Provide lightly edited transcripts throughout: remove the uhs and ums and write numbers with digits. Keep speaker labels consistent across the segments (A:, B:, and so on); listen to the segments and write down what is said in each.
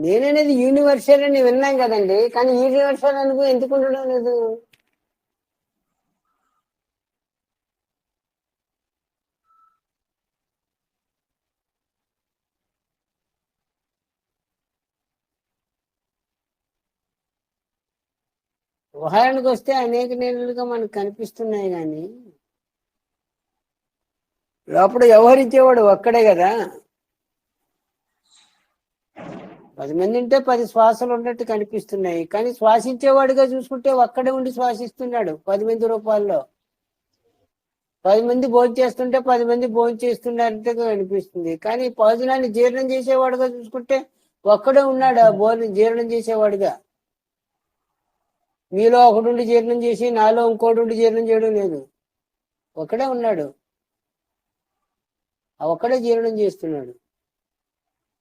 A: నేననేది యూనివర్సల్ అని విన్నాం కదండి, కానీ యూనివర్సల్ అనుభవం ఎందుకు ఉండడం లేదు? ఉదాహరణకు వస్తే అనేక నేనులుగా మనకు కనిపిస్తున్నాయి, కానీ లోపల వ్యవహరించేవాడు ఒక్కడే కదా. 10 మంది ఉంటే 10 శ్వాసలు ఉన్నట్టు కనిపిస్తున్నాయి, కానీ శ్వాసించేవాడిగా చూసుకుంటే ఒక్కడే ఉండి శ్వాసిస్తున్నాడు 10 మంది రూపాల్లో. 10 మంది భోజనం చేస్తుంటే 10 మంది భోజనం చేస్తున్నట్టుగా అనిపిస్తుంది, కానీ భోజనాన్ని జీర్ణం చేసేవాడుగా చూసుకుంటే ఒక్కడే ఉన్నాడు ఆ భోజనం జీర్ణం చేసేవాడుగా. మీలో ఒకడుండి జీర్ణం చేసి నాలో ఇంకోటి జీర్ణం చేయడం లేదు, ఒకడే ఉన్నాడు, ఆ ఒక్కడే జీర్ణం చేస్తున్నాడు,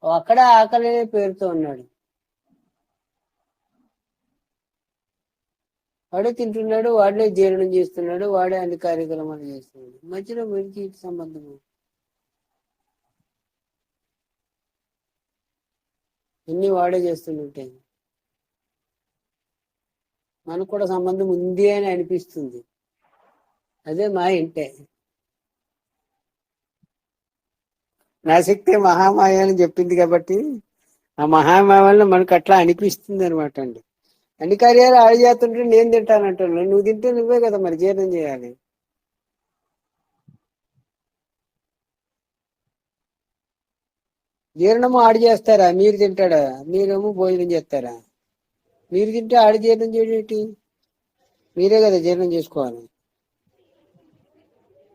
A: అక్కడే ఆకలి అనే పేరుతో ఉన్నాడు, వాడే తింటున్నాడు, వాడే జీర్ణం చేస్తున్నాడు, వాడే అన్ని కార్యక్రమాలు చేస్తున్నాడు. మధ్యలో వీడికి ఇటు సంబంధము అన్ని వాడే చేస్తున్నట్టే. మనకు కూడా సంబంధం ఉంది అని అనిపిస్తుంది, అదే మా ఇంటే. నా శక్తి మహామాయ అని చెప్పింది కాబట్టి ఆ మహామాయ వల్ల మనకు అట్లా అనిపిస్తుంది అనమాట అండి. అన్ని కార్యాలు ఆడు చేస్తుంటే నేను తింటానంటున్నాను, నువ్వు తింటే నువ్వే కదా మరి జీర్ణం చేయాలి. జీర్ణము ఆడు చేస్తారా, మీరు తింటాడా? మీరేమో భోజనం చేస్తారా? మీరు తింటే ఆడు జీర్ణం చేయడం, మీరే కదా జీర్ణం చేసుకోవాలి.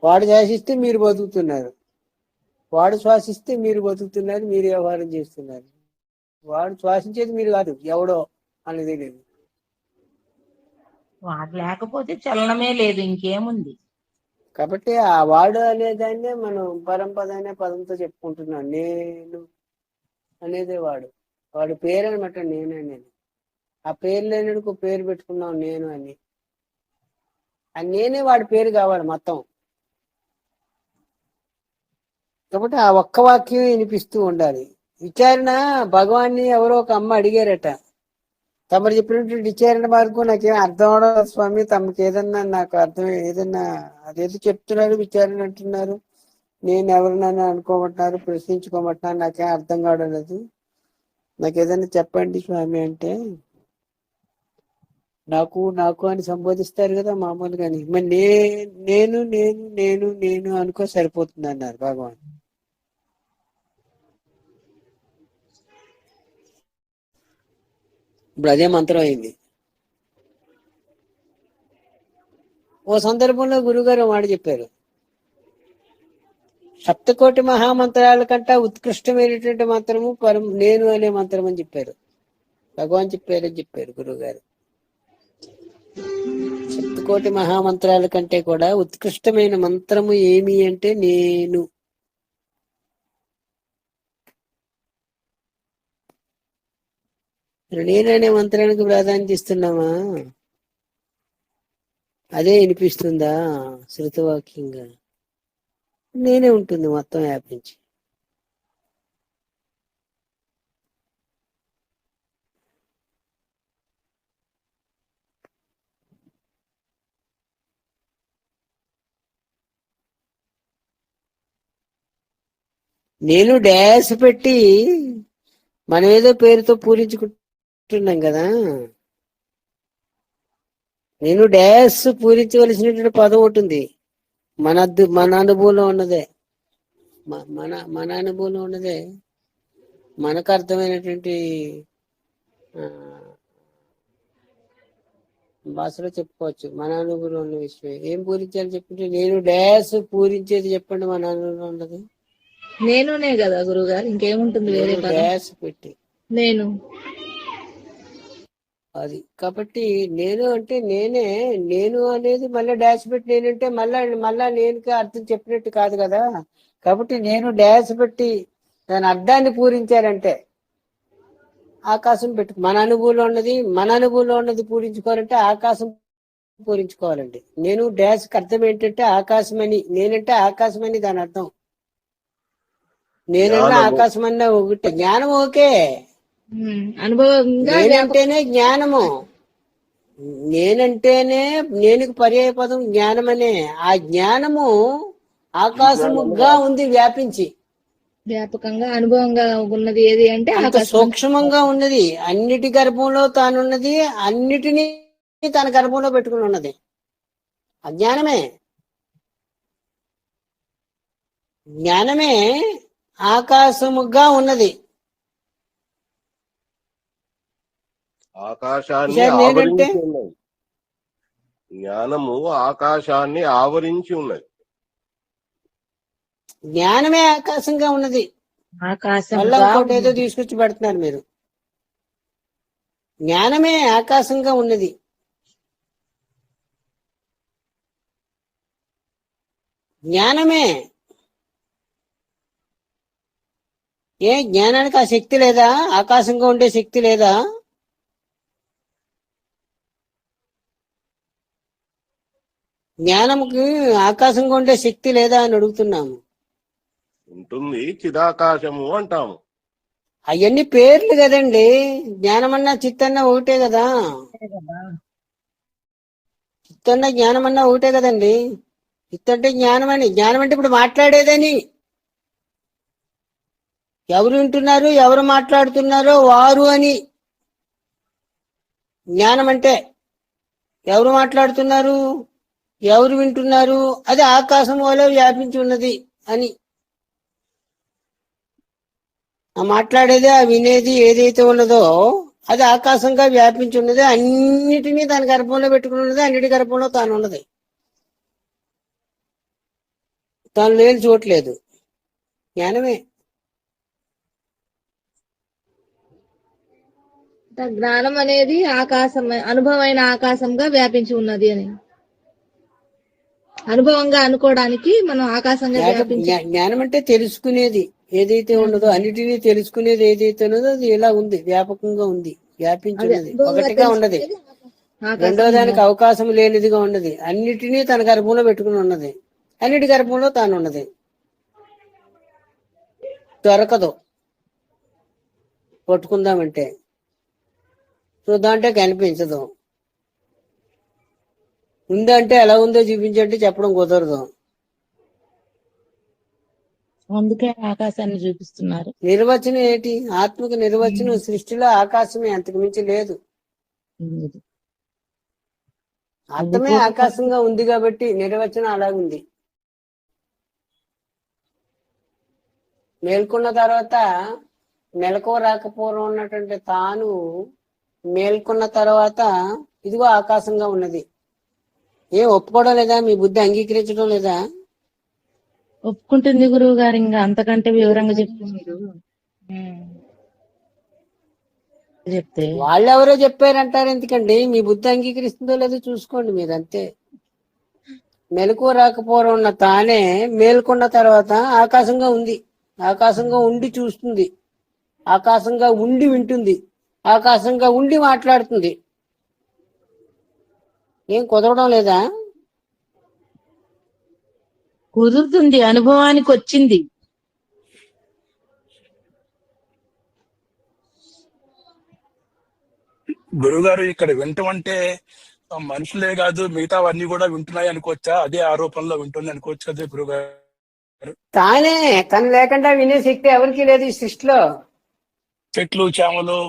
A: వాడు శ్వాసిస్తే మీరు బతుకుతున్నారు, వాడు శ్వాసిస్తే మీరు బతుకుతున్నారు, మీరు వ్యవహారం చేస్తున్నారు. వాడు శ్వాసించేది మీరు కాదు, ఎవడో అనేది లేదు.
B: వాడు లేకపోతే చలనమే లేదు, ఇంకేముంది.
A: కాబట్టి ఆ వాడు అనేదాన్నే మనం పరంపద అనే పదంతో చెప్పుకుంటున్నాం. నేను అనేది వాడు, వాడి పేరు అనమాట నేను అనేది. ఆ పేరు లేనికు పేరు పెట్టుకున్నాం నేను అని. ఆ నేనే వాడి పేరు కావాలి మొత్తం. కాబట్టి ఆ ఒక్క వాక్యం వినిపిస్తూ ఉండాలి. విచారణ భగవాన్ని ఎవరో ఒక అమ్మ అడిగారట, తమరు చెప్పినటువంటి విచారణ మార్గం నాకేం అర్థం అవడం స్వామి, తమకి ఏదన్నా నాకు అర్థం ఏదన్నా అదేదో చెప్తున్నారు విచారణ అంటున్నారు, నేను ఎవరినైనా అనుకోమంటున్నారు, ప్రశ్నించుకోమంటున్నారు, నాకేం అర్థం కావడం లేదు, నాకు ఏదైనా చెప్పండి స్వామి అంటే, నాకు నాకు అని సంబోధిస్తారు కదా మామూలుగాని. మరి నేను నేను నేను నేను అనుకో సరిపోతుంది అన్నారు భగవాన్. ఇప్పుడు అదే మంత్రం అయింది. ఓ సందర్భంలో గురుగారు మాట చెప్పారు, సప్తకోటి మహామంత్రాల కంటే ఉత్కృష్టమైనటువంటి మంత్రము నేను అనే మంత్రం అని చెప్పారు. భగవాన్ చెప్పారని చెప్పారు గురుగారు. సప్తకోటి మహామంత్రాల కంటే కూడా ఉత్కృష్టమైన మంత్రము ఏమి అంటే నేను. నేననే మంత్రానికి ప్రాధాన్యత ఇస్తున్నామా? అదే వినిపిస్తుందా శృతవాక్యంగా? నేనే ఉంటుంది మొత్తం వ్యాపించి. నేను డాష్ పెట్టి మనం ఏదో పేరుతో పూరించుకుంటున్నాం కదా. నేను డాష్ పూరించవలసినటువంటి పదం ఉంటుంది, మన అనుభవంలో ఉన్నదే, మన అనుభవంలో ఉన్నదే, మనకు అర్థమైనటువంటి భాషలో చెప్పుకోవచ్చు. మన అనుభవంలో ఉన్న విషయం ఏం పూరించాలి చెప్పుంటే, నేను డాష్ పూరించేది చెప్పండి మన అనుభవంలో ఉన్నది.
B: నేనునే కదా గురుగారు, ఇంకేముంటుంది వేరే పదం?
A: డాష్ పెట్టి
B: నేను
A: అది. కాబట్టి నేను అంటే నేనే, నేను అనేది మళ్ళీ డాష్ పెట్టి నేనంటే మళ్ళా నేనుకే అర్థం చెప్పినట్టు కాదు కదా. కాబట్టి నేను డాష్ పెట్టి దాని అర్థాన్ని పూరించారంటే ఆకాశం పెట్టు. మన అనుభవంలో ఉన్నది పూరించుకోవాలంటే ఆకాశం పూరించుకోవాలండి. నేను డాష్కి అర్థం ఏంటంటే ఆకాశం అని, నేనంటే ఆకాశం అని దాని అర్థం. నేనన్నా ఆకాశం అన్నా ఒకటి. జ్ఞానం ఓకే,
B: అనుభవంగా
A: నేనంటేనే జ్ఞానము. నేనంటేనే నేనుకు పర్యాయ పదం జ్ఞానమనే. ఆ జ్ఞానము
C: ఈ జ్ఞానము
A: ఆకాశముగా ఉంది వ్యాపించి.
B: వ్యాపకంగా అనుభవంగా ఉన్నది ఏది అంటే
A: అంత
B: ఆకాశం.
A: సూక్ష్మంగా ఉన్నది. అన్నిటి గర్భంలో తానున్నది, అన్నిటినీ తన గర్భంలో పెట్టుకుని ఉన్నది. అజ్ఞానమే. జ్ఞానమే ఆకాశముగా ఉన్నది.
C: ఆకాశాన్ని
A: ఈసారి నేనంటే
C: ఆవరించి ఉన్నది. జ్ఞానము ఆకాశాన్ని ఆవరించి ఉన్నది.
A: జ్ఞానమే ఆకాశంగా ఉన్నది. మళ్ళా
B: ఆకాశంగా
A: ఇంకోటి ఏదో తీసుకొచ్చి పెడుతున్నారు మీరు. జ్ఞానమే ఆకాశంగా ఉన్నది. జ్ఞానమే. ఏ జ్ఞానానికి ఆ శక్తి లేదా? ఆకాశంగా ఉండే శక్తి లేదా? జ్ఞానముకి ఆకాశంగా ఉండే శక్తి లేదా అని అడుగుతున్నాము.
C: ఉంటుంది, చిదాకాశము అంటాము.
A: అవన్నీ పేర్లు కదండి. జ్ఞానమన్నా చిత్తన్నా ఒకటే కదా. చిత్తన్నా జ్ఞానమన్నా ఒకటే కదండి. చిత్త అంటే జ్ఞానమని. జ్ఞానం అంటే ఇప్పుడు మాట్లాడేదని. ఎవరు వింటున్నారు, ఎవరు మాట్లాడుతున్నారో వారు అని జ్ఞానం అంటే. ఎవరు మాట్లాడుతున్నారు, ఎవరు వింటున్నారు, అది ఆకాశం వలె వ్యాపించి ఉన్నది అని. ఆ మాట్లాడేది, ఆ వినేది ఏదైతే ఉన్నదో అది ఆకాశంగా వ్యాపించి ఉన్నది. అన్నిటినీ తన గర్భంలో పెట్టుకుని ఉన్నది. అన్నిటి గర్భంలో తాను ఉన్నది. తాను లేని చూడలేదు. జ్ఞానమే.
B: జ్ఞానం అనేది ఆకాశం, అనుభవమైన ఆకాశంగా వ్యాపించి ఉన్నది అని. అనుభవంగా అనుకోవడానికి మనం ఆకాశంగా వ్యాపించి.
A: జ్ఞానం అంటే తెలుసుకునేది ఏదైతే ఉన్నదో, అన్నిటినీ తెలుసుకునేది ఏదైతే ఉన్నదో అది ఇలా ఉంది, వ్యాపకంగా ఉంది, వ్యాపించి ఉన్నది, ఒకటిగా ఉన్నది. రెండో దానికి అవకాశం లేనిదిగా ఉన్నది. అన్నిటినీ తన గర్భంలో పెట్టుకుని ఉన్నది. అన్నిటి గర్భంలో తాను ఉన్నది. దొరకదు పట్టుకుందామంటే. చూద్దామంటే కనిపించదు. ఉందంటే ఎలా ఉందో చూపించంటే చెప్పడం కుదరదు.
B: అందుకే ఆకాశాన్ని చూపిస్తున్నారు.
A: నిర్వచనం ఏంటి? ఆత్మకు నిర్వచనం సృష్టిలో ఆకాశమే, అంతకు మించి లేదు. ఆత్మే ఆకాశంగా ఉంది కాబట్టి నిర్వచనం అలాగుంది. మేల్కొన్న తర్వాత మెలకువ రాకపోవడం ఉన్నటువంటి తాను మేల్కొన్న తర్వాత ఇదిగో ఆకాశంగా ఉన్నది. ఏం ఒప్పుకోవడం లేదా? మీ బుద్ధి అంగీకరించడం లేదా?
B: ఒప్పుకుంటుంది గురువు గారు. ఇంకా అంతకంటే వివరంగా చెప్తే
A: వాళ్ళెవరో చెప్పారంటారు ఎందుకండి? మీ బుద్ధి అంగీకరిస్తుందో లేదో చూసుకోండి మీరు, అంతే. మెలకువ రాకపోవడం ఉన్న తానే మేల్కొన్న తర్వాత ఆకాశంగా ఉంది. ఆకాశంగా ఉండి చూస్తుంది, ఆకాశంగా ఉండి వింటుంది, ఆకాశంగా ఉండి మాట్లాడుతుంది. ఏం కుదరడం లేదా?
B: కుదురుతుంది, అనుభవానికి వచ్చింది.
D: గురుగారు, ఇక్కడ వింటం అంటే మనుషులే కాదు మిగతావన్నీ కూడా వింటున్నాయి అనుకోవచ్చా? అదే ఆరోపణలో వింటుంది అనుకోవచ్చు కదా గురుగారు?
A: తానే. తను లేకుండా వినే శక్తి ఎవరికి లేదు ఈ సృష్టిలో.
D: చెట్లు, చేమలు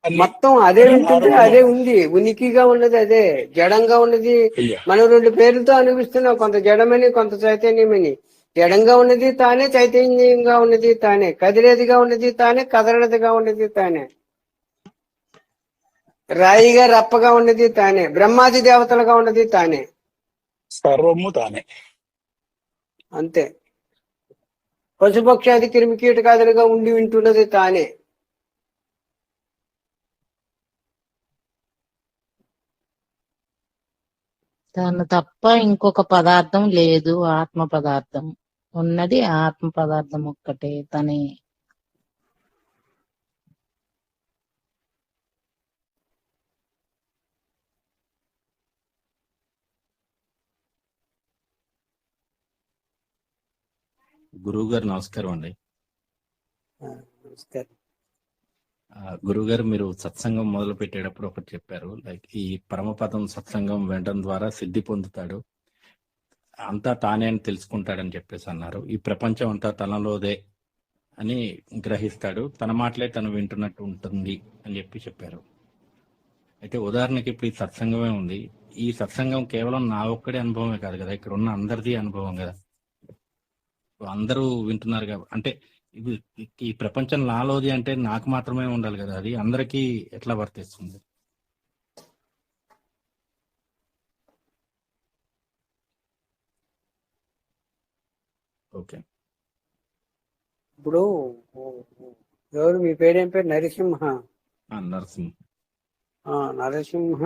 D: అన్ని
A: మొత్తం అదే వింటుంది,
D: ఆరోపణ.
A: అదే ఉంది, ఉనికిగా ఉన్నది, అదే జడంగా ఉన్నది.
D: అయ్యా,
A: మనం రెండు పేర్లతో అనిపిస్తున్నాం, కొంత జడమని, కొంత చైతన్యమని. జడంగా ఉన్నది తానే, చైతన్యంగా ఉన్నది తానే, కదిలేదిగా ఉన్నది తానే, కదలనిదిగా ఉన్నది తానే, రాయిగా రప్పగా ఉన్నది తానే, బ్రహ్మాది దేవతలుగా ఉన్నది తానే.
D: సర్వము తానే.
A: అంతే. పశుపక్షాది క్రిమి కీటకాదులుగా ఉండి వింటున్నది తానే.
B: తను తప్ప ఇంకొక పదార్థం లేదు. ఆత్మ పదార్థం ఉన్నది, ఆత్మ పదార్థం ఒక్కటే తనే.
E: గురువు గారు నమస్కారం అండి.
A: నమస్కారం.
E: గురువుగారు మీరు సత్సంగం మొదలు పెట్టేటప్పుడు ఒకటి చెప్పారు, లైక్ ఈ పరమపదం సత్సంగం వినడం ద్వారా సిద్ధి పొందుతాడు, అంతా తానే అని తెలుసుకుంటాడని చెప్పేసి అన్నారు. ఈ ప్రపంచం అంతా తనలోదే అని గ్రహిస్తాడు, తన మాటలే తను వింటున్నట్టు ఉంటుంది అని చెప్పారు. అయితే ఉదాహరణకి ఇప్పుడు ఈ సత్సంగమే ఉంది. ఈ సత్సంగం కేవలం నా ఒక్కడి అనుభవమే కాదు కదా, ఇక్కడ ఉన్న అందరిది అనుభవం కదా. అందరూ వింటున్నారు కాబట్టి, అంటే ఇది ఈ ప్రపంచం నాలోది అంటే నాకు మాత్రమే ఉండాలి కదా, అది అందరికీ ఎట్లా వర్తిస్తుంది? ఓకే.
A: ఇప్పుడు ఎవరు మీ పేరేం పేరు? నరసింహ.
E: నరసింహ.
A: నరసింహ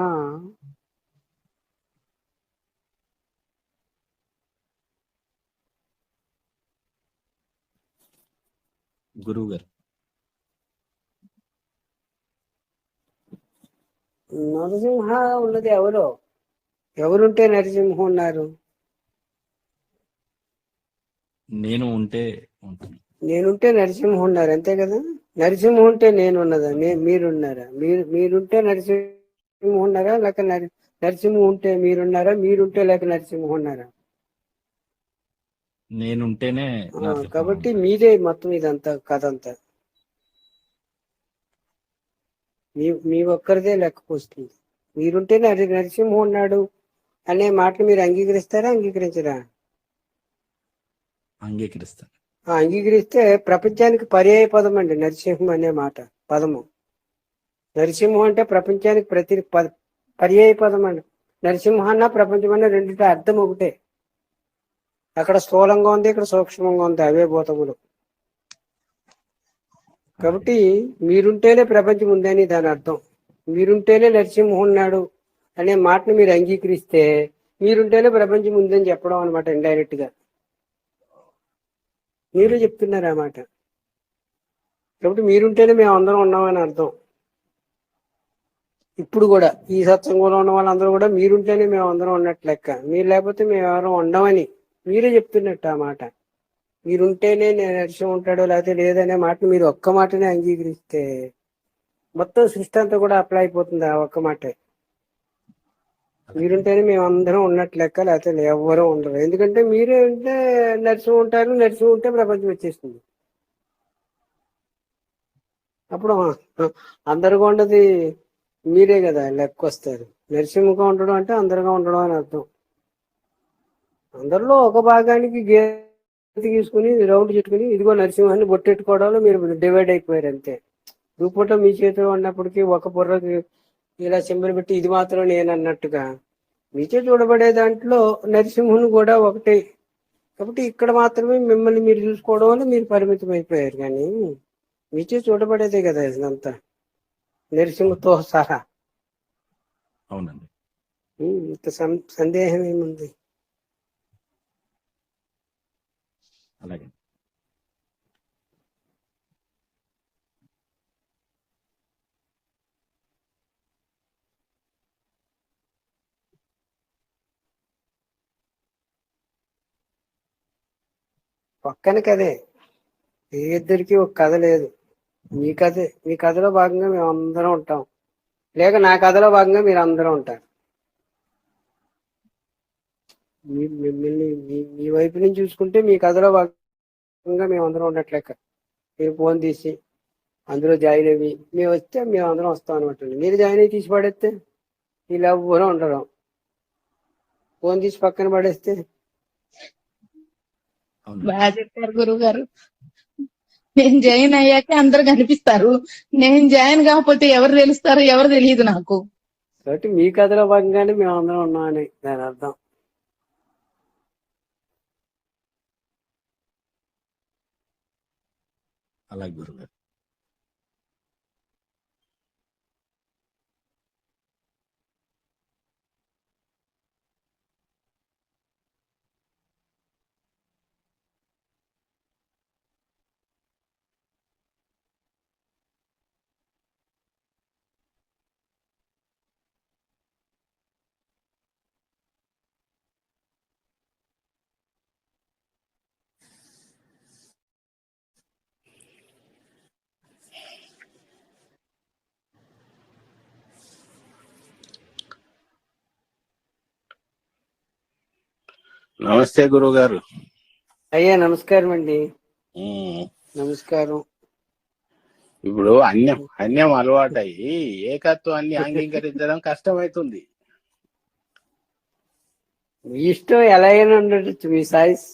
E: గురువు గారు.
A: నరసింహ ఉన్నది ఎవరో, ఎవరుంటే నరసింహ ఉన్నారు?
E: నేను ఉంటే ఉంటుంది.
A: నేనుంటే నరసింహ ఉన్నారు, అంతే కదా. నరసింహ ఉంటే నేను ఉన్నదా? మీరున్నారా? మీరుంటే నరసింహ ఉన్నారా, లేక నరసింహ ఉంటే మీరున్నారా? మీరుంటే లేక నరసింహ ఉన్నారా?
E: నేనుంటేనే
A: కాబట్టి మీదే మొత్తం ఇదంతా కథ అంతా మీ ఒక్కరిదే లెక్కకు వస్తుంది. మీరుంటే నరసింహ ఉన్నాడు అనే మాటలు మీరు అంగీకరిస్తారా, అంగీకరించరా?
E: అంగీకరిస్తాను.
A: అంగీకరిస్తే ప్రపంచానికి పర్యాయ పదం అండి నరసింహం అనే మాట, పదము. నరసింహం అంటే ప్రపంచానికి పర్యాయ పదం అండి. నరసింహ అన్న ప్రపంచం అన్న రెండింటి అర్థం ఒకటే. అక్కడ స్థూలంగా ఉంది, ఇక్కడ సూక్ష్మంగా ఉంది, అవే భూతములు. కాబట్టి మీరుంటేనే ప్రపంచం ఉందని దాని అర్థం. మీరుంటేనే నరసింహం ఉన్నాడు అనే మాటను మీరు అంగీకరిస్తే మీరుంటేనే ప్రపంచం ఉందని చెప్పడం అనమాట, ఇండైరెక్ట్ గా. మీరు చెప్తున్నారు ఆ మాట. కాబట్టి మీరుంటేనే మేము అందరం ఉన్నామని అర్థం. ఇప్పుడు కూడా ఈ సత్సంగంలో ఉన్న వాళ్ళందరూ కూడా మీరుంటేనే మేము అందరం ఉన్నట్టు లెక్క. మీరు లేకపోతే మేము ఎవరం ఉండమని మీరే చెప్తున్నట్టు ఆ మాట. మీరుంటేనే నేను నరసింహం ఉంటాడో లేకపోతే లేదనే మాటను మీరు ఒక్క మాటనే అంగీకరిస్తే మొత్తం సృష్టి అంతా కూడా అప్లై అయిపోతుంది ఆ ఒక్క మాటే. మీరుంటేనే మేము అందరం ఉన్నట్టు లెక్క, లేకపోతే ఎవరూ ఉండరు. ఎందుకంటే మీరే ఉంటే నరసింహం ఉంటారు, నరసింహం ఉంటే ప్రపంచం వచ్చేస్తుంది. అప్పుడు అందరుగా ఉండదు మీరే కదా లెక్క వస్తారు. నరసింహంగా ఉండడం అంటే అందరుగా ఉండడం అని అర్థం. అందరిలో ఒక భాగానికి గీత గీసుకుని రౌండ్ చుట్టుకుని ఇదిగో నరసింహాన్ని బొట్టెట్టుకోవడంలో మీరు డివైడ్ అయిపోయారు అంతే. రూపంలో మీ చేతిలో ఉన్నప్పటికీ ఒక బుర్రకి ఇలా సింబల్ పెట్టి ఇది మాత్రం నేను అన్నట్టుగా మీచే చూడబడే దాంట్లో నరసింహుని కూడా ఒకటే. కాబట్టి ఇక్కడ మాత్రమే మిమ్మల్ని మీరు చూసుకోవడం వల్ల మీరు పరిమితం అయిపోయారు. కానీ మీచే చూడబడేదే కదా ఇదంతా, నరసింహతో సహా.
E: అవునండి.
A: ఇంత సందేహం ఏముంది?
E: అలాగే.
A: పక్కన కదే, ఏ ఇద్దరికి ఒక కథ లేదు. మీ కథలో భాగంగా మేము అందరం ఉంటాం, లేక నా కథలో భాగంగా మీరు అందరూ ఉంటారు. మిమ్మల్ని మీ వైపు నుంచి చూసుకుంటే మీ కథలో భాగంగా మేము అందరం ఉండట్లేక మీరు ఫోన్ తీసి అందులో జాయిన్ అయ్యి మేము వస్తే మేము అందరం వస్తాం అనమాట. మీరు జాయిన్ అయ్యి తీసి పడేస్తే వీళ్ళు ఎవ్వరూ ఉండరు. ఫోన్ తీసి పక్కన పడేస్తే.
B: బాగా చెప్పారు గురువు గారు. నేను జాయిన్ అయ్యాక అందరు కనిపిస్తారు, నేను జాయిన్ కాకపోతే ఎవరు తెలుస్తారు, ఎవరు తెలియదు నాకు.
A: కాబట్టి మీ కథలో భాగంగానే మేము అందరం ఉన్నామని దాని అర్థం.
E: అలాగే గురుగారు.
F: నమస్తే గురువు గారు.
A: అయ్యా నమస్కారం అండి. నమస్కారం.
F: ఇప్పుడు అన్యం అలవాటయ్యి ఏకత్వాన్ని అంగీకరించడం కష్టమవుతుంది.
A: మీ ఇష్టం ఎలా అయినా ఉండొచ్చు, మీ సాయిస్.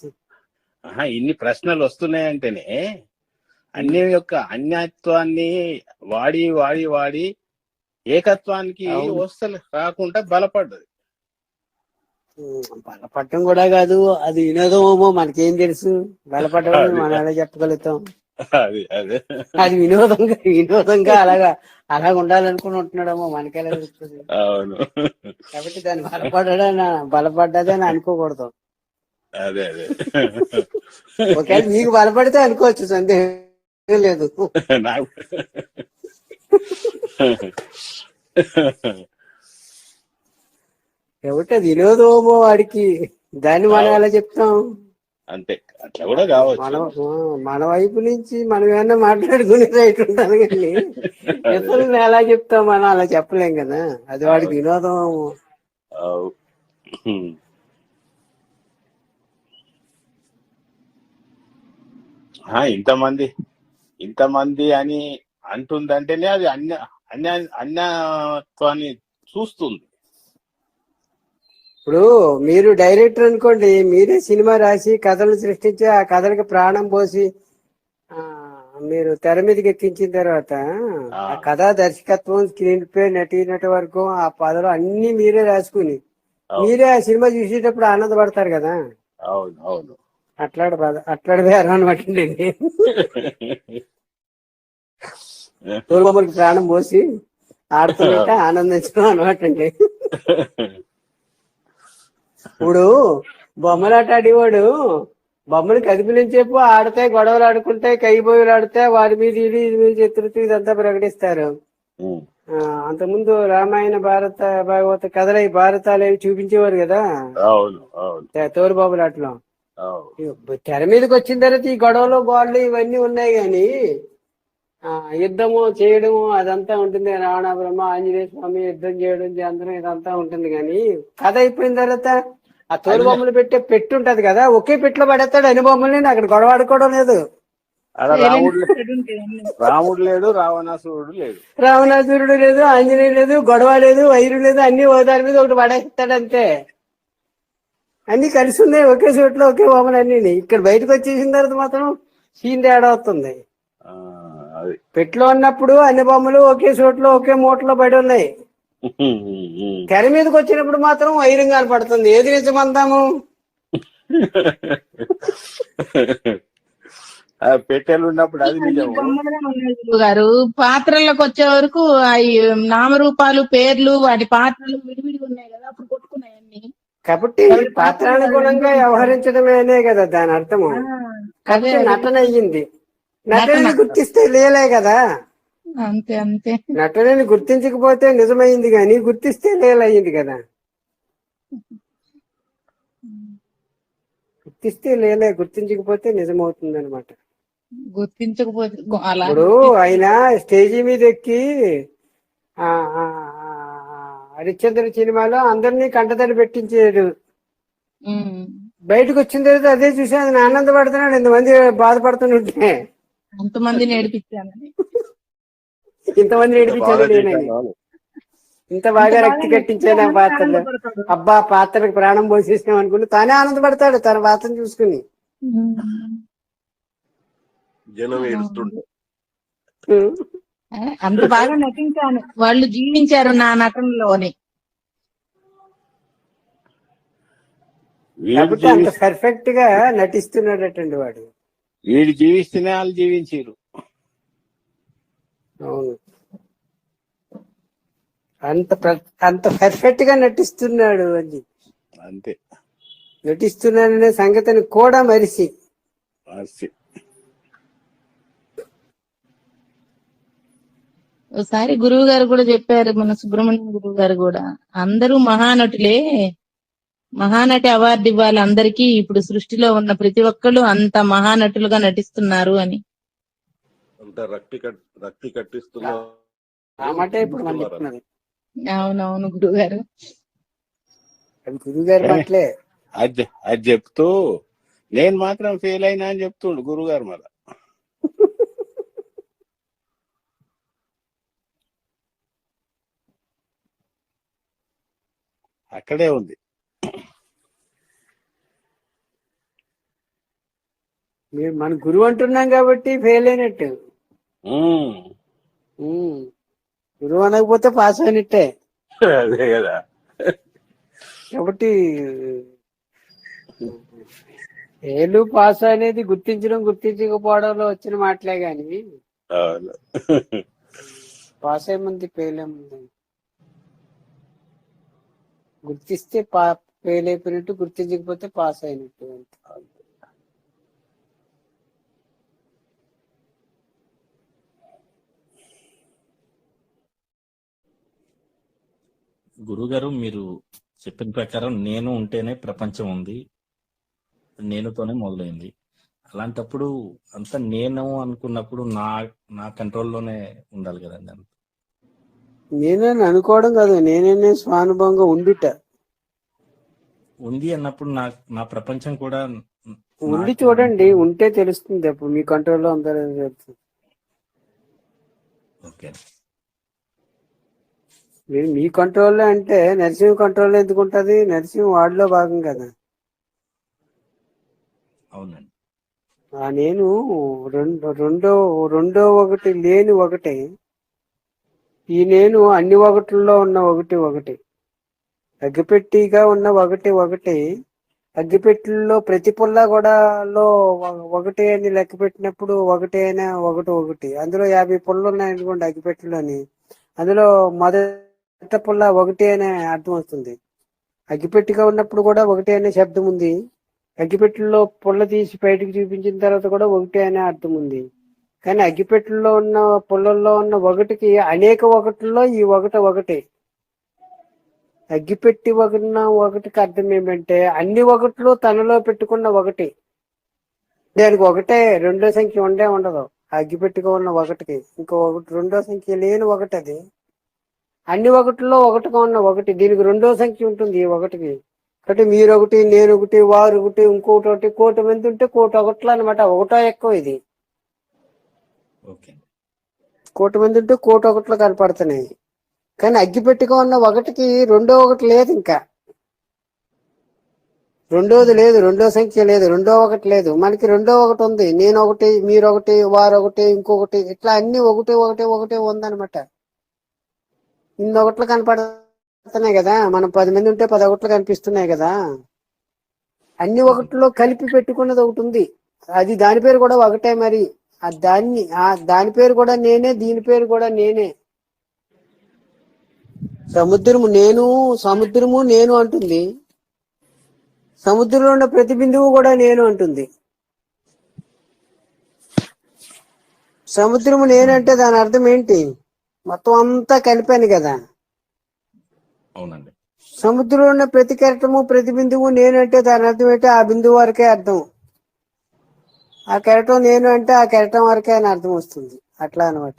F: ఇన్ని ప్రశ్నలు వస్తున్నాయంటేనే అన్యం యొక్క అన్యత్వాన్ని వాడి వాడి వాడి ఏకత్వానికి
A: అవును.
F: వస్తలు కాకుండా బలపడ్డది.
A: బలపడటం కూడా కాదు, అది వినోదమేమో, మనకేం తెలుసు. బలపడ్డమని
F: అది
A: మనం ఎలా చెప్పగలుగుతాం.
F: అది అదే
A: అది వినోదంగా అలాగ ఉండాలనుకుని ఉంటున్నాడేమో, మనకెలా తెలుస్తుంది.
F: అవును.
A: కాబట్టి దాన్ని బలపడ్డదని అనుకోకూడదు.
F: అదే అదే
A: ఒకవేళ మీకు బలపడితే అనుకోవచ్చు, సందేహం లేదు.
F: నాకు
A: కాబట్టి అది వినోదమో వాడికి, దాన్ని మనం ఎలా చెప్తాం.
F: అంతే, అట్లా కూడా కావచ్చు.
A: మన వైపు నుంచి మనం ఏమన్నా మాట్లాడుకునే రైట్ ఉంటాను కానీ ఇతరులను ఎలా చెప్తాం, మనం అలా చెప్పలేం కదా. అది వాడికి వినోదం.
F: అవు. ఇంతమంది అని అంటుందంటేనే అది అన్యత్వాన్ని చూస్తుంది.
A: ఇప్పుడు మీరు డైరెక్టర్ అనుకోండి, మీరే సినిమా రాసి కథలు సృష్టించి ఆ కథలకి ప్రాణం పోసి మీరు తెర మీదకి ఎక్కించిన తర్వాత ఆ కథ, దర్శకత్వం, స్క్రీన్ ప్లే, నటీనటవర్గం, ఆ పదలు అన్ని మీరే రాసుకుని మీరే ఆ సినిమా చూసేటప్పుడు ఆనందపడతారు కదా.
F: అవును అవును.
A: అట్లాడే అనమాట అండి. తోలుబొమ్మలకి ప్రాణం పోసి ఆడుతున్నట్టే ఆనందించడం అనమాట అండి. ఇప్పుడు బొమ్మలాట ఆడేవాడు బొమ్మలు కదిపిలించేపు ఆడతాయి, గొడవలు ఆడుకుంటాయి, కైబోయిలు ఆడితే వారి మీద ఇది మీద చిత్రత ఇదంతా ప్రకటిస్తారు. అంతకుముందు రామాయణ, భాగవత కథలు, భారతాలు అవి చూపించేవారు కదా తోలుబొమ్మలాటలో. తెర మీదకి వచ్చిన తర్వాత ఈ గొడవలు, గోడలు ఇవన్నీ ఉన్నాయి గాని యుద్ధము చేయడము అదంతా ఉంటుంది. రావణ, బ్రహ్మ, ఆంజనేయ స్వామి యుద్ధం చేయడం, అందరం ఇదంతా ఉంటుంది. కానీ కథ అయిపోయిన తర్వాత ఆ తోలు బొమ్మలు పెట్టి ఉంటది కదా, ఒకే పెట్టిలో పడేస్తాడు అన్ని బొమ్మల్ని. అక్కడ గొడవ ఆడుకోవడం లేదు.
F: రాముడు లేడు, రావణాసురుడు
A: లేదు, ఆంజనేయ లేదు, గొడవ లేదు, వైరు లేదు, అన్ని ఓదారి మీద ఒకటి పడేస్తాడు అంతే. అన్ని కలిసి ఉన్నాయి ఒకే చోట్లో, ఒకే బొమ్మలు అన్ని. ఇక్కడ బయటకు వచ్చేసిన తర్వాత మాత్రం సీన్ తేడా వస్తుంది. పెట్లో ఉన్నప్పుడు అన్ని బొమ్మలు ఒకే చోట్లో, ఒకే మూటలో పడి ఉన్నాయి. తెర మీదకి వచ్చినప్పుడు మాత్రం వైరం కనపడుతుంది. ఏది నిజమందాము?
F: పెట్టెలు ఉన్నప్పుడు అది
B: గారు పాత్రలకు వచ్చే వరకు అవి నామరూపాలు, పేర్లు, వాటి పాత్రలు విడివిడి ఉన్నాయి కదా, అప్పుడు కొట్టుకున్నాయన్ని.
A: కాబట్టి పాత్రానుగుణంగా వ్యవహరించడమేనే కదా దాని అర్థము. కాబట్టి నటన అయ్యింది. నటనని గుర్తిస్తే లేలే కదా.
B: అంతే అంతే.
A: నటనని గుర్తించకపోతే నిజమైంది, కానీ గుర్తిస్తే లేలయ్యింది కదా. గుర్తిస్తే లేలే, గుర్తించకపోతే నిజమవుతుంది అనమాట.
B: గుర్తించకపోతే
A: ఇప్పుడు ఆయన స్టేజీ మీద ఎక్కి హరిశ్చంద్ర సినిమాలో అందరినీ కంటతడి పెట్టించాడు. బయటకు వచ్చిన తర్వాత అదే చూసి ఆయన ఆనందపడుతున్నాడు, ఇంతమంది బాధపడుతుంటే.
B: అంతమందిని ఏడిపించానని,
A: ఇంతమంది ఏడిపించాడు నేనని, ఇంత బాగా రక్తి కట్టించాను ఆ పాత్రలో. అబ్బా పాత్రకు ప్రాణం పోసేసాం అనుకుంటే తానే ఆనందపడతాడు తన పాత్రను చూసుకుని.
C: జనం ఏడుస్తుంటే
B: అంత బాగా నటించాను, వాళ్ళు జీవించారు నా నటనలోని.
A: కాబట్టి అంత పర్ఫెక్ట్ గా నటిస్తున్నాడటండి వాడు.
F: వీడు జీవిస్తేనే వాళ్ళు జీవించారు.
A: అవును, అంత పర్ఫెక్ట్ గా నటిస్తున్నాడు అని.
F: అంతే,
A: నటిస్తున్నాడనే సంగతిని కూడా మరిచి
B: ఒకసారి గురువు గారు కూడా చెప్పారు, మన సుబ్రహ్మణ్యం గురువు గారు కూడా, అందరూ మహానటులే, మహానటి అవార్డు ఇవ్వాలి అందరికీ. ఇప్పుడు సృష్టిలో ఉన్న ప్రతి ఒక్కళ్ళు అంత మహానటులుగా నటిస్తున్నారు అని.
C: అంత రక్తి కట్టిస్తున్నారు.
B: అవునవును గురువు గారు.
A: గురువు గారి పట్లే
F: అది చెప్తూ నేను మాత్రం ఫెయిల్ అయినా అని చెప్తుండు గురుగారు. మళ్ళా అక్కడే ఉంది.
A: మీరు మన గురువు అంటున్నాం కాబట్టి ఫెయిల్ అయినట్టు.
F: ఉమ్,
A: ఉమ్. గురువు అనకపోతే పాస్ అయినట్టే.
F: అదే కదా.
A: కాబట్టి ఫెయిల్ పాస్ అనేది గుర్తించడం గుర్తించకపోవడంలో వచ్చిన మాటలే గాని
F: అవును.
A: పాస్ ఏముంది ఫెయిల్ ఏముంది. గుర్తిస్తే ఫెయిల్ అయిపోయినట్టు, గుర్తించకపోతే పాస్ అయినట్టు.
E: గురుగారు మీరు చెప్పిన ప్రకారం నేను ఉంటేనే ప్రపంచం ఉంది, నేనుతోనే మొదలైంది. అలాంటప్పుడు అంత నేను అనుకున్నప్పుడు నా నా కంట్రోల్లోనే ఉండాలి కదండి. అంత
A: నేనని అనుకోవడం కాదు, నేనే స్వానుభవంగా ఉండుట.
E: ఉంది అన్నప్పుడు నా ప్రపంచం కూడా
A: ఉండి చూడండి, ఉంటే తెలుస్తుంది. అప్పుడు మీ కంట్రోల్లో ఉందో లేదో తెలుస్తుంది.
E: ఓకే.
A: మీరు మీ కంట్రోల్లో అంటే నరసింహ కంట్రోల్లో ఎందుకు ఉంటుంది? నరసింహ వాడిలో భాగం కదా.
E: అవునండి.
A: ఆ నేను రెండో ఒకటి లేని ఒకటి. ఈ నేను అన్ని ఒకటిల్లో ఉన్న ఒకటి. అగ్గిపెట్టిగా ఉన్న ఒకటి. అగ్గిపెట్టెల్లో ప్రతి పుల్ల కూడా ఒకటి అని లెక్క పెట్టినప్పుడు ఒకటి అయినా ఒకటి. అందులో 50 పుల్లలు ఉన్నాయనుకోండి అగ్గిపెట్టెలోని, అందులో మొదటి పుల్ల ఒకటి అనే అర్థం వస్తుంది. అగ్గిపెట్టిగా ఉన్నప్పుడు కూడా ఒకటి అనే శబ్దం ఉంది. అగ్గిపెట్టెల్లో పుల్ల తీసి బయటకు చూపించిన తర్వాత కూడా ఒకటి అనే అర్థం ఉంది. కానీ అగ్గిపెట్టెల్లో ఉన్న పుల్లల్లో ఉన్న ఒకటికి అనేక ఒకటిల్లో ఈ ఒకటి. అగ్గిపెట్టి ఒకటికి అర్థం ఏమంటే అన్ని ఒకటిలో తనలో పెట్టుకున్న ఒకటి. దానికి ఒకటే రెండో సంఖ్య ఉండదు. అగ్గిపెట్టిగా ఉన్న ఒకటికి ఇంకో రెండో సంఖ్య లేని ఒకటి. అది అన్ని ఒకటిలో ఒకటిగా ఉన్న ఒకటి. దీనికి రెండో సంఖ్య ఉంటుంది ఈ ఒకటికి. కాబట్టి మీరొకటి, నేనొకటి, వారు ఒకటి, ఇంకోటి, కోటి మంది ఉంటే కోటి ఒకట్లు అనమాట. ఒకటో ఎక్కువ ఇది.
E: ఓకే.
A: కోటి మంది ఉంటే కోటి ఒకట్లు కనపడుతున్నాయి. కానీ అగ్గిపెట్టిగా ఉన్న ఒకటికి రెండో ఒకటి లేదు. ఇంకా రెండోది లేదు, రెండో సంఖ్య లేదు, రెండో ఒకటి లేదు. మనకి రెండో ఒకటి ఉంది. నేనొకటి, మీరొకటి, వారొకటి, ఇంకొకటి, ఇట్లా అన్ని ఒకటే ఉందనమాట. ఇన్ని ఒకట్లు కనపడుతున్నాయి కదా. మనం 10 మంది ఉంటే 10 ఒకట్లు కనిపిస్తున్నాయి కదా. అన్ని ఒకటిలో కలిపి పెట్టుకున్నది ఒకటి ఉంది. అది దాని పేరు కూడా ఒకటే. మరి దాని పేరు కూడా నేనే, దీని పేరు కూడా నేనే. సముద్రము నేను అంటుంది. సముద్రంలో ఉన్న ప్రతి బిందువు కూడా నేను అంటుంది. సముద్రము నేనంటే దాని అర్థం ఏంటి? మొత్తం అంతా కలిపాను కదా.
E: అవునండి.
A: సముద్రంలో ఉన్న ప్రతి కెరటము, ప్రతి బిందువు నేను అంటే దాని అర్థం ఏంటి? ఆ బిందువు వరకే అర్థం. ఆ కెరటం నేను అంటే ఆ కెరటం వరకే అని అర్థం వస్తుంది. అట్లా అనమాట.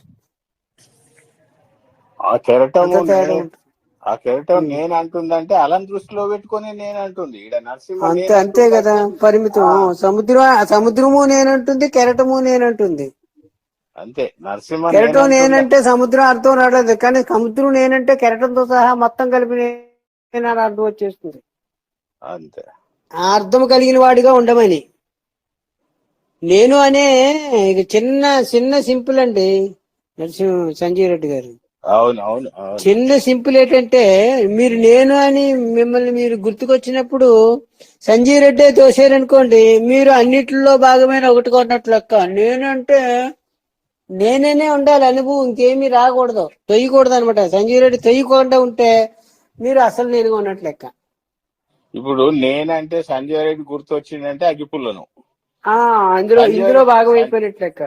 F: ఆ కెరటము
A: అంత తేడా ఉంటుంది.
F: ఆ కెరటం నేను అంటుందంటే అలం దృష్టిలో పెట్టుకుని నేను అంటుంది. ఈడ నరసింహ
A: అంతే కదా. పరిమితం. సముద్రము నేనంటుంది, కెరటము నేనంటుంది.
F: అంతే. నరసింహ
A: కెరటం నేనంటే సముద్రం అర్థం రాలేదు. కానీ సముద్రం నేనంటే కెరటంతో సహా మొత్తం కలిపి నేనని అర్థం వచ్చేస్తుంది.
F: అంతే.
A: ఆ అర్థం కలిగిన వాడిగా ఉండమని. నేను అనే చిన్న సింపుల్ అండి సంజయ్ రెడ్డి గారు.
F: అవును.
A: చిన్న సింపుల్ ఏంటంటే, మీరు నేను అని మిమ్మల్ని మీరు గుర్తుకొచ్చినప్పుడు సంజయ్ రెడ్డి తోసారనుకోండి, మీరు అన్నిటిలో భాగమైన ఒకటి కొన్నట్లు లెక్క. నేనంటే నేనే ఉండాలి అనుభవం, ఇంకేమీ రాకూడదు, తొయ్యకూడదు అనమాట. సంజయ్ రెడ్డి తొయ్యకుండా ఉంటే మీరు అసలు నేనుగా ఉన్నట్లు లెక్క.
F: ఇప్పుడు నేనంటే సంజయ్ రెడ్డి గుర్తొచ్చిందంటే అగ్గిపుల్లను
A: ఇందులో భాగం అయిపోయినట్లు లెక్క.